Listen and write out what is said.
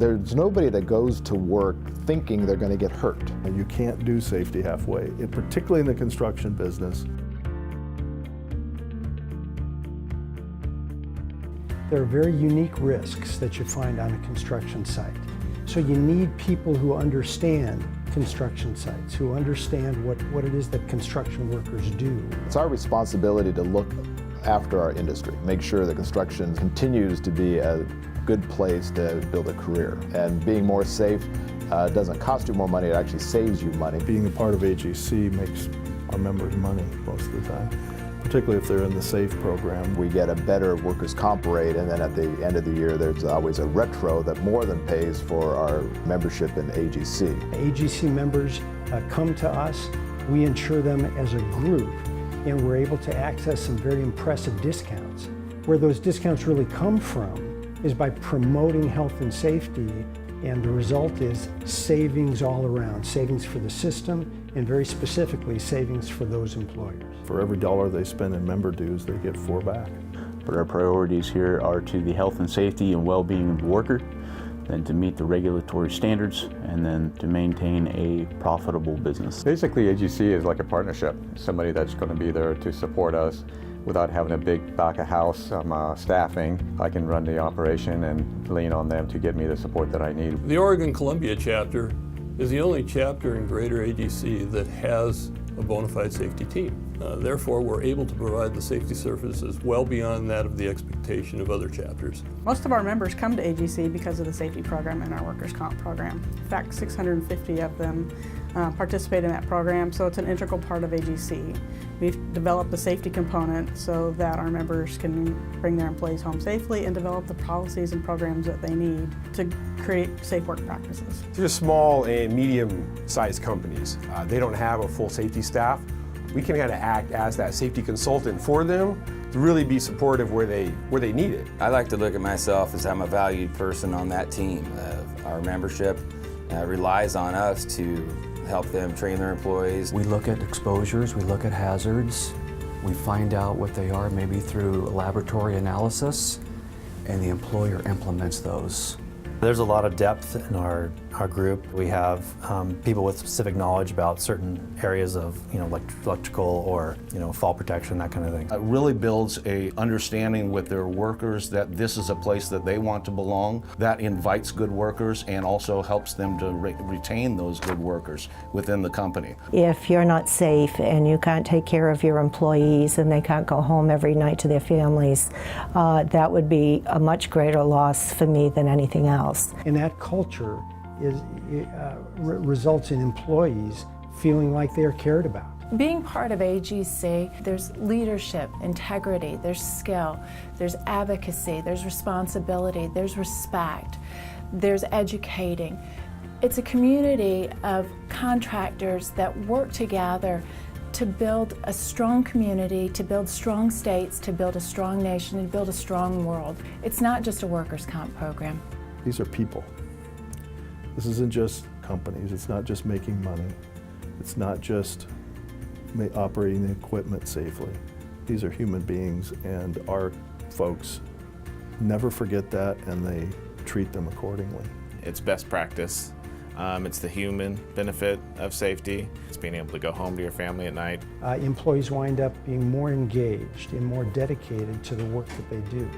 There's nobody that goes to work thinking they're going to get hurt. You can't do safety halfway, particularly in the construction business. There are very unique risks that you find on a construction site. So you need people who understand construction sites, who understand what it is that construction workers do. It's our responsibility to look after our industry, make sure that construction continues to be a good place to build a career. And being more safe doesn't cost you more money, it actually saves you money. Being a part of AGC makes our members money most of the time, particularly if they're in the SAFE program. We get a better workers' comp rate, and then at the end of the year there's always a retro that more than pays for our membership in AGC. AGC members come to us, we insure them as a group, and we're able to access some very impressive discounts. Where those discounts really come from is by promoting health and safety, and the result is savings all around, savings for the system, and very specifically savings for those employers. For every dollar they spend in member dues, they get 4 back. But our priorities here are to the health and safety and well-being of the worker, then to meet the regulatory standards, and then to maintain a profitable business. Basically, AGC is like a partnership, somebody that's going to be there to support us without having a big back of house staffing. I can run the operation and lean on them to give me the support that I need. The Oregon-Columbia chapter is the only chapter in Greater AGC that has a bona fide safety team. Therefore, we're able to provide the safety services well beyond that of the expectation of other chapters. Most of our members come to AGC because of the safety program and our workers' comp program. In fact, 650 of them participate in that program, so it's an integral part of AGC. We've developed the safety component so that our members can bring their employees home safely and develop the policies and programs that they need to create safe work practices. These are small and medium-sized companies. They don't have a full safety staff. We can kind of act as that safety consultant for them to really be supportive where they need it. I like to look at myself as I'm a valued person on that team. Our membership relies on us to help them train their employees. We look at exposures, we look at hazards, we find out what they are maybe through laboratory analysis, and the employer implements those. There's a lot of depth in our group. We have people with specific knowledge about certain areas of electrical or fall protection, that kind of thing. It really builds a understanding with their workers that this is a place that they want to belong. That invites good workers and also helps them to retain those good workers within the company. If you're not safe and you can't take care of your employees and they can't go home every night to their families, that would be a much greater loss for me than anything else. And that culture results in employees feeling like they're cared about. Being part of AGC, there's leadership, integrity, there's skill, there's advocacy, there's responsibility, there's respect, there's educating. It's a community of contractors that work together to build a strong community, to build strong states, to build a strong nation, and build a strong world. It's not just a workers' comp program. These are people. This isn't just companies, it's not just making money, it's not just operating the equipment safely. These are human beings, and our folks never forget that, and they treat them accordingly. It's best practice. It's the human benefit of safety. It's being able to go home to your family at night. Employees wind up being more engaged and more dedicated to the work that they do.